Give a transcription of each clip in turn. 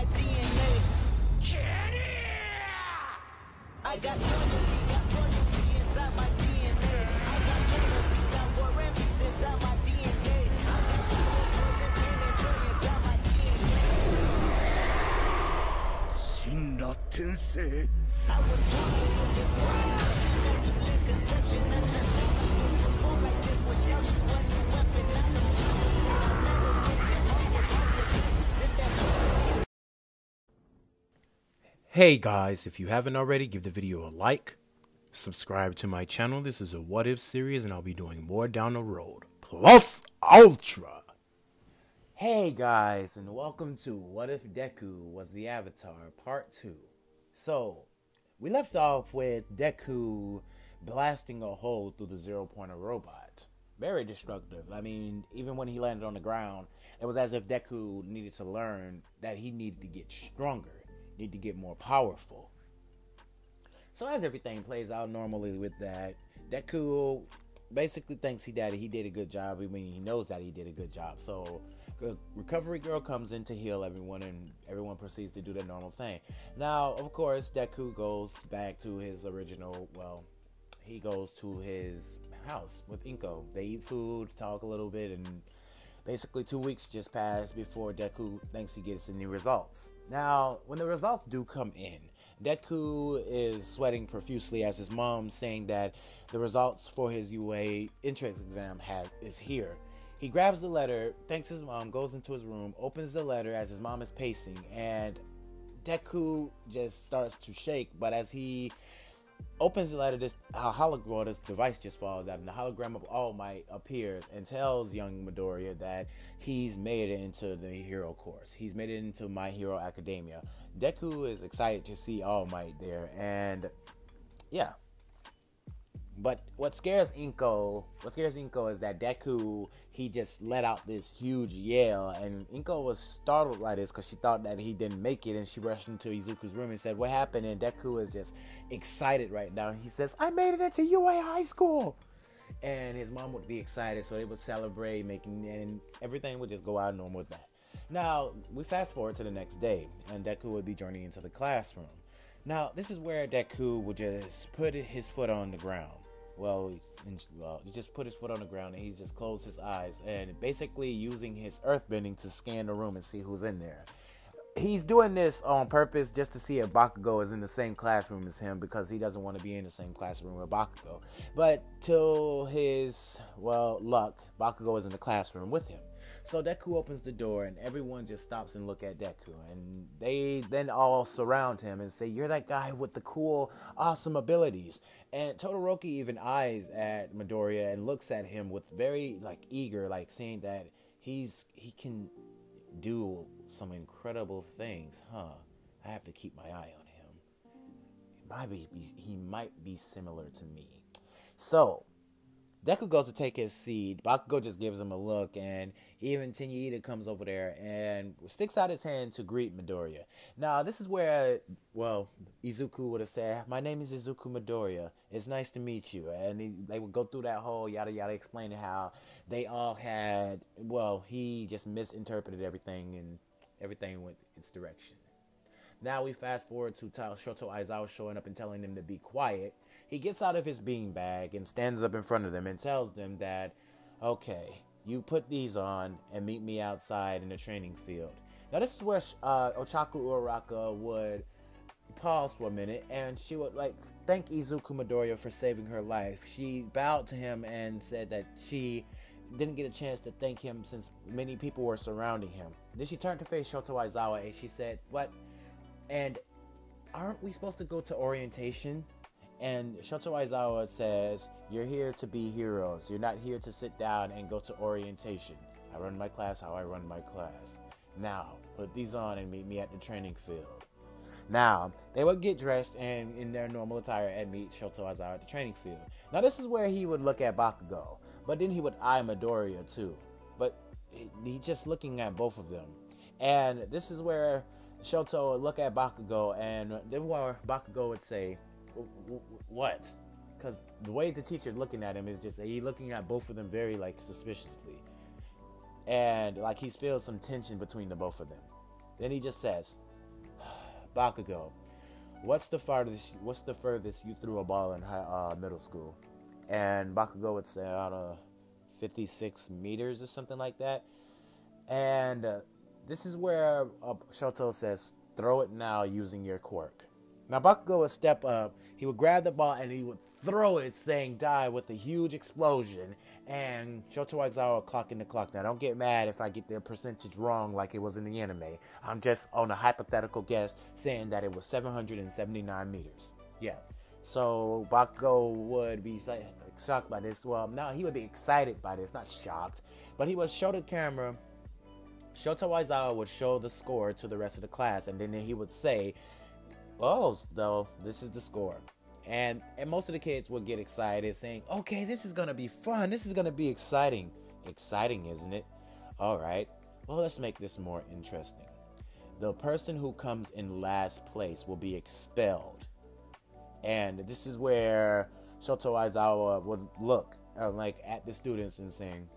my DNA. I got loyalty inside my DNA. I got peace, got war and peace inside my DNA. I got poison, pain, and joy inside my DNA. 神羅転生 I was born like this is why I immaculate conception. I just perform like this without you. A new weapon, I know. Hey guys, if you haven't already, give the video a like, subscribe to my channel. This is a what if series and I'll be doing more down the road. Plus Ultra! Hey guys, and welcome to What If Deku Was the Avatar Part 2. So, we left off with Deku blasting a hole through the zero-pointer robot. Very destructive. I mean, even when he landed on the ground, it was as if Deku needed to learn that he needed to get stronger. Need to get more powerful. So as everything plays out normally with that, Deku basically thinks he did a good job. I mean, he knows that he did a good job. So the recovery girl comes in to heal everyone, and everyone proceeds to do their normal thing. Now, of course, Deku goes back to his original, he goes to his house with Inko. They eat food, talk a little bit, and basically 2 weeks just pass before Deku thinks he gets any results. Now, when the results do come in, Deku is sweating profusely as his mom's saying that the results for his UA entrance exam is here. He grabs the letter, thanks his mom, goes into his room, opens the letter as his mom is pacing, and Deku just starts to shake, but as he opens the letter, this device just falls out, and the hologram of All Might appears and tells young Midoriya that he's made it into the hero course. He's made it into My Hero Academia. Deku is excited to see All Might there, and yeah. But what scares Inko is that Deku, he just let out this huge yell, and Inko was startled by this because she thought that he didn't make it, and she rushed into Izuku's room and said, "What happened?" And Deku is just excited right now. He says, "I made it into UA High School!" And his mom would be excited, so they would celebrate, and everything would just go out normal with that. Now, we fast forward to the next day, and Deku would be journeying into the classroom. Now, this is where Deku would just put his foot on the ground. He just put his foot on the ground and he just closed his eyes and basically using his earthbending to scan the room and see who's in there. He's doing this on purpose just to see if Bakugo is in the same classroom as him because he doesn't want to be in the same classroom with Bakugo. But to his, luck, Bakugo is in the classroom with him. So Deku opens the door and everyone just stops and look at Deku, and they then all surround him and say, "You're that guy with the cool, awesome abilities." And Todoroki even eyes at Midoriya and looks at him with very eager, saying that he can do some incredible things, huh? I have to keep my eye on him. He might be similar to me. So Deku goes to take his seed. Bakugo just gives him a look, and even Tenyida comes over there and sticks out his hand to greet Midoriya. Now, this is where, Izuku would have said, "My name is Izuku Midoriya. It's nice to meet you." And they would go through that whole yada yada, explaining how they all had, he just misinterpreted everything, and everything went its direction. Now we fast forward to Shoto Aizawa showing up and telling them to be quiet. He gets out of his beanbag and stands up in front of them and tells them that, "Okay, you put these on and meet me outside in the training field." Now this is where Ochaku Uraraka would pause for a minute, and she would thank Izuku Midoriya for saving her life. She bowed to him and said that she didn't get a chance to thank him since many people were surrounding him. Then she turned to face Shoto Aizawa and she said, "What? And aren't we supposed to go to orientation?" And Shoto Aizawa says, "You're here to be heroes. You're not here to sit down and go to orientation. I run my class how I run my class. Now, put these on and meet me at the training field." Now, they would get dressed and in their normal attire and meet Shoto Aizawa at the training field. Now, this is where he would look at Bakugo, but then he would eye Midoriya too. But he just looking at both of them. And this is where Shoto would look at Bakugo, and then where Bakugo would say, "What?" Because the way the teacher's looking at him is just, he's looking at both of them very suspiciously. And he feels some tension between the both of them. Then he just says, Bakugo, what's the farthest you threw a ball in middle school? And Bakugo would say, I don't know, 56 meters or something like that. And this is where Shoto says, throw it now using your quirk. Now Bakugo would step up, he would grab the ball and he would throw it saying die with a huge explosion, and Shoto Aizawa would clock in the clock. Now don't get mad if I get the percentage wrong like it was in the anime. I'm just on a hypothetical guess saying that it was 779 meters. Yeah. So Bakugo would be shocked by this. Well, no, he would be excited by this, not shocked. But he would show the camera. Shoto Aizawa would show the score to the rest of the class, and then he would say, oh, so this is the score. And most of the kids would get excited, saying, okay, this is going to be fun. This is going to be exciting. Exciting, isn't it? All right. Well, let's make this more interesting. The person who comes in last place will be expelled. And this is where Shoto Aizawa would look at the students and saying,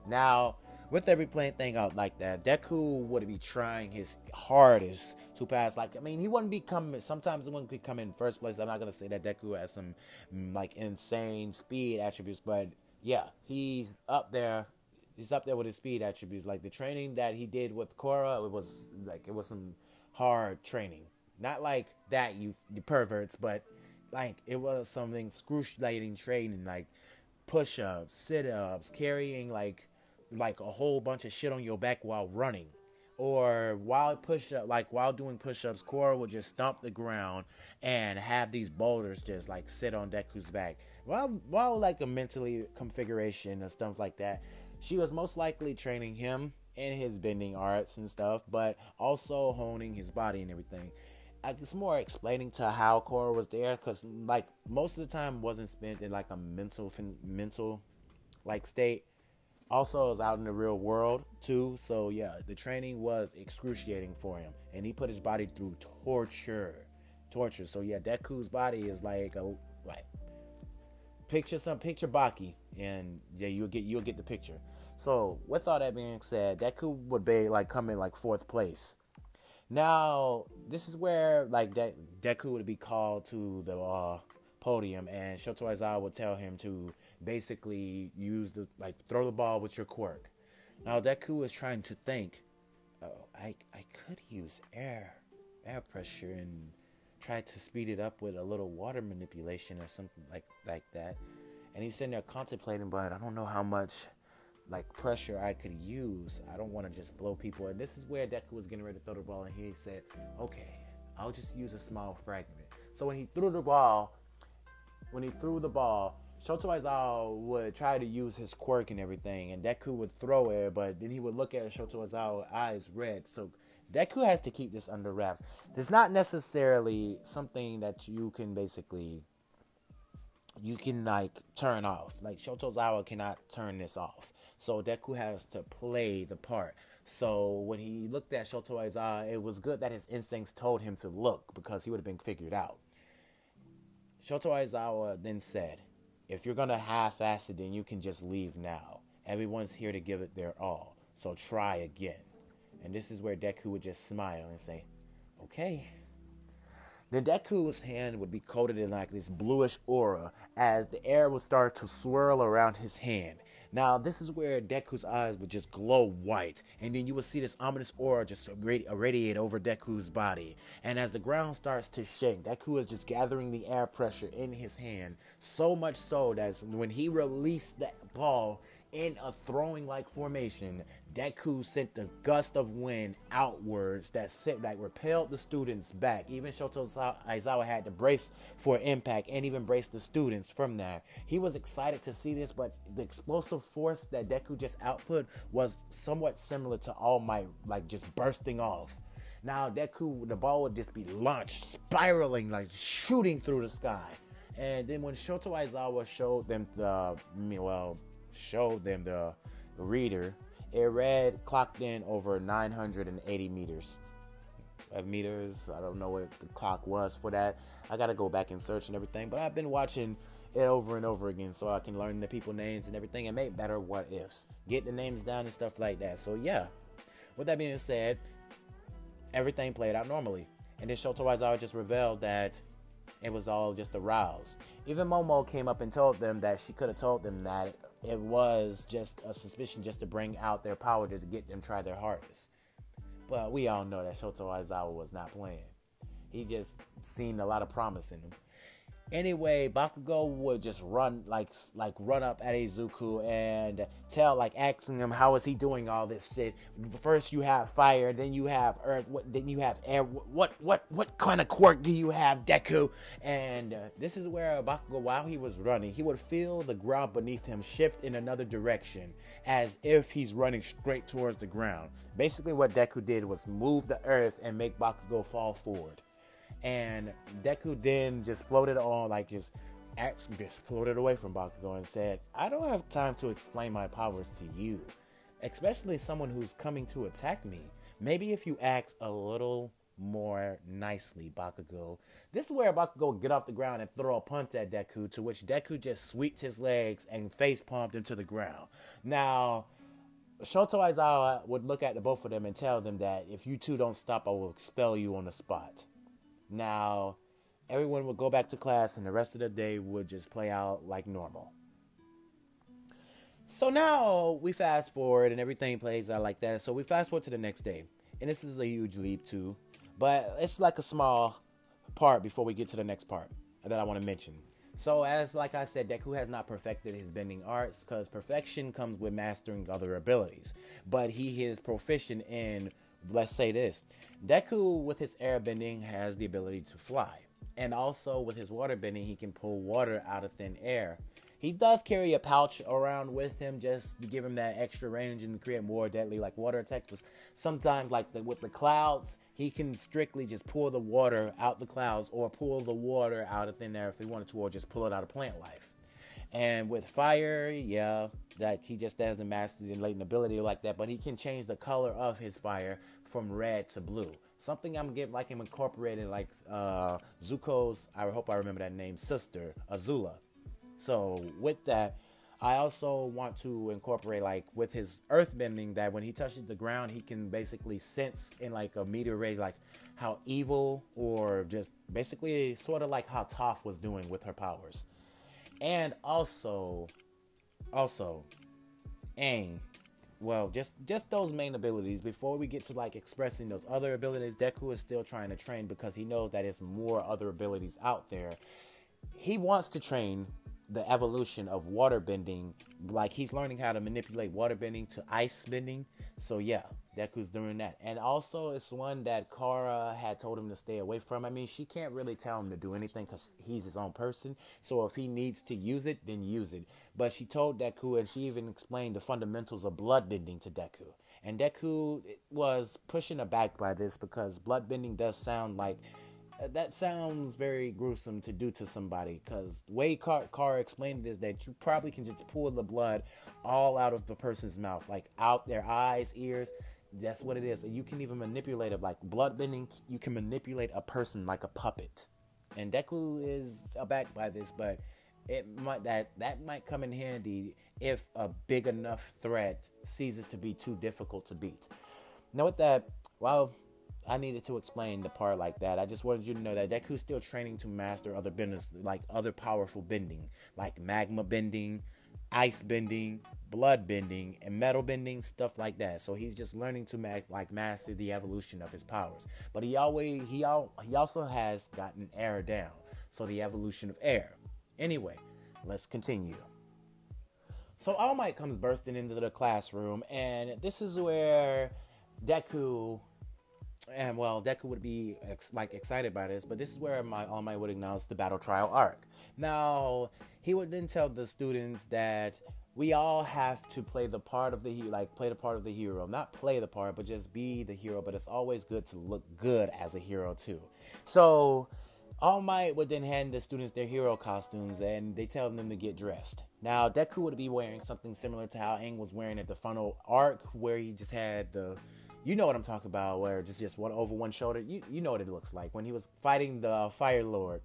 Now, with every thing out like that, Deku would be trying his hardest to pass. He wouldn't be coming. Sometimes he wouldn't be coming in first place. I'm not gonna say that Deku has some insane speed attributes, but yeah, he's up there. He's up there with his speed attributes. Like the training that he did with Korra, it was some hard training. Not like that, you perverts, but it was something excruciating training, like push-ups, sit-ups, carrying like a whole bunch of shit on your back while running, or while doing push-ups, Korra would just stomp the ground and have these boulders just sit on Deku's back. While a mentally configuration and stuff like that, she was most likely training him in his bending arts and stuff, but also honing his body and everything. It's more explaining to how Korra was there, because most of the time wasn't spent in a mental state. Also, it was out in the real world too. So yeah, the training was excruciating for him, and he put his body through torture. So yeah, Deku's body is picture Baki, and yeah, you'll get the picture. So with all that being said, Deku would be come in fourth place. Now, this is where Deku would be called to the podium, and Shoto Aizawa would tell him to basically use throw the ball with your quirk. Now, Deku was trying to think, I could use air pressure and try to speed it up with a little water manipulation or something like that. And he's sitting there contemplating, but I don't know how much pressure I could use. I don't want to just blow people. And this is where Deku was getting ready to throw the ball, and he said, okay, I'll just use a small fragment. So when he threw the ball, Shoto Aizawa would try to use his quirk and everything, and Deku would throw it, but then he would look at Shoto Aizawa's eyes red. So Deku has to keep this under wraps. It's not necessarily something that you can turn off. Shoto Aizawa cannot turn this off. So Deku has to play the part. So when he looked at Shoto Aizawa, it was good that his instincts told him to look, because he would have been figured out. Shoto Aizawa then said, if you're going to half-ass it, then you can just leave now. Everyone's here to give it their all. So try again. And this is where Deku would just smile and say, okay. Then Deku's hand would be coated in this bluish aura as the air would start to swirl around his hand. Now, this is where Deku's eyes would just glow white, and then you would see this ominous aura just irradiate over Deku's body. And as the ground starts to shake, Deku is just gathering the air pressure in his hand, so much so that when he released that ball in a throwing-like formation, Deku sent a gust of wind outwards that repelled the students back. Even Shoto Aizawa had to brace for impact and even brace the students from that. He was excited to see this, but the explosive force that Deku just output was somewhat similar to All Might, just bursting off. Now Deku, the ball would just be launched, spiraling, shooting through the sky. And then when Shoto Aizawa showed them the reader, it clocked in over 980 meters. I don't know what the clock was for that. I gotta go back and search and everything, but I've been watching it over and over again so I can learn the people names and everything and make better what ifs, get the names down and stuff like that. So yeah, with that being said, everything played out normally. And then Shoto Aizawa just revealed that it was all just a rouse. Even Momo came up and told them that she could have told them that it was just a suspicion just to bring out their power to get them try their hardest. But we all know that Shoto Aizawa was not playing. He just seen a lot of promise in him. Anyway, Bakugo would just run run up at Izuku and asking him how is he doing all this shit. First you have fire, then you have earth, then you have air. What kind of quirk do you have, Deku? And this is where Bakugo, while he was running, he would feel the ground beneath him shift in another direction, as if he's running straight towards the ground. Basically, what Deku did was move the earth and make Bakugo fall forward. And Deku then just floated on, just floated away from Bakugo and said, I don't have time to explain my powers to you, especially someone who's coming to attack me. Maybe if you act a little more nicely, Bakugo. This is where Bakugo would get off the ground and throw a punch at Deku, to which Deku just swept his legs and face palmed into the ground. Now, Shoto Aizawa would look at the both of them and tell them that if you two don't stop, I will expel you on the spot. Now, everyone would go back to class and the rest of the day would just play out like normal. So now we fast forward and everything plays out like that. So we fast forward to the next day. And this is a huge leap too. But it's like a small part before we get to the next part that I want to mention. So like I said, Deku has not perfected his bending arts because perfection comes with mastering other abilities. But he is proficient in, let's say this, Deku with his air bending has the ability to fly. And also with his water bending, he can pull water out of thin air. He does carry a pouch around with him just to give him that extra range and create more deadly water attacks. But sometimes with the clouds, he can strictly just pull the water out the clouds or pull the water out of thin air if he wanted to, or just pull it out of plant life. And with fire, that he just hasn't mastered the latent ability like that, but he can change the color of his fire from red to blue. Something I'm getting him incorporated Zuko's, I hope I remember that name, sister, Azula. So with that, I also want to incorporate with his earth bending, that when he touches the ground, he can basically sense in a meteor ray how evil, or just basically sort of like how Toph was doing with her powers. And also Aang, just those main abilities. Before we get to expressing those other abilities, Deku is still trying to train because he knows that there's more other abilities out there. He wants to train the evolution of water bending, he's learning how to manipulate water bending to ice bending. So yeah, Deku's doing that. And also it's one that Kara had told him to stay away from. I mean, she can't really tell him to do anything because he's his own person. So if he needs to use it, then use it. But she told Deku, and she even explained the fundamentals of blood bending to Deku. And Deku was pushing her back by this because blood bending does sound that sounds very gruesome to do to somebody, because the way Kara explained it is that you probably can just pull the blood all out of the person's mouth, out their eyes, ears. That's what it is. You can even manipulate it, blood bending. You can manipulate a person like a puppet. And Deku is aback by this, but that might come in handy if a big enough threat ceases to be too difficult to beat. Now with that, I needed to explain the part like that. I just wanted you to know that Deku's still training to master other bendings, other powerful bending, magma bending, ice bending, blood bending, and metal bending, stuff like that. So he's just learning to master the evolution of his powers. But he also has gotten air down, so the evolution of air. Anyway, let's continue. So All Might comes bursting into the classroom, and this is where Deku would be excited by this, but this is where All Might would acknowledge the battle trial arc. Now, he would then tell the students that we all have to play the part of the hero. Not play the part, but just be the hero. But it's always good to look good as a hero too. So All Might would then hand the students their hero costumes, and they tell them to get dressed. Now, Deku would be wearing something similar to how Aang was wearing at the final arc, where he just had you know what I'm talking about, where just one over one shoulder. You know what it looks like when he was fighting the Fire Lord.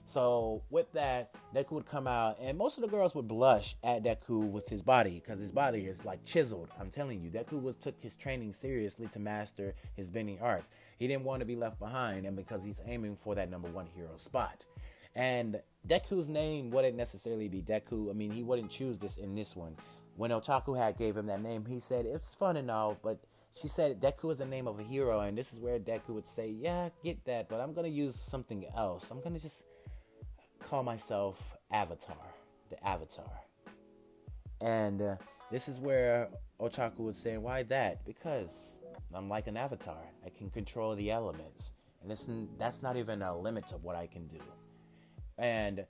So with that, Deku would come out, and most of the girls would blush at Deku with his body, because his body is like chiseled. I'm telling you, Deku took his training seriously to master his bending arts. He didn't want to be left behind, and because he's aiming for that #1 hero spot. And Deku's name wouldn't necessarily be Deku. I mean, he wouldn't choose this in this one. When Ochaku had gave him that name, he said, it's fun and all, but she said Deku is the name of a hero, and this is where Deku would say, yeah, get that, but I'm going to use something else. I'm going to just call myself Avatar, the Avatar. And this is where Ochaku would say, why that? Because I'm like an avatar. I can control the elements. And that's not even a limit to what I can do. And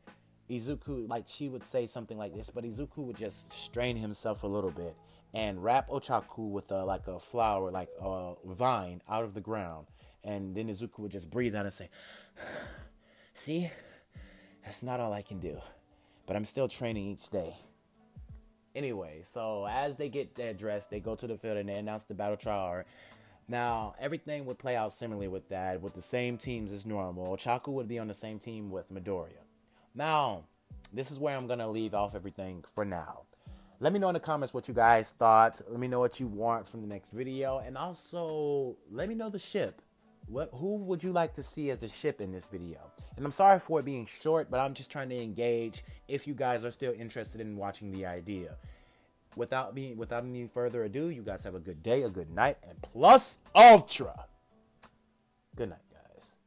Izuku, like, she would say something like this, but Izuku would just strain himself a little bit and wrap Ochaku with like a flower, like a vine out of the ground. And then Izuku would just breathe out and say, see, that's not all I can do, but I'm still training each day. Anyway, so as they get their dress, they go to the field and they announce the battle trial. Now, everything would play out similarly with that, with the same teams as normal. Ochaku would be on the same team with Midoriya. Now, this is where I'm going to leave off everything for now. Let me know in the comments what you guys thought. Let me know what you want from the next video. And also, let me know the ship. Who would you like to see as the ship in this video? And I'm sorry for it being short, but I'm just trying to engage if you guys are still interested in watching the idea. Without any further ado, you guys have a good day, a good night, and plus ultra. Good night, guys.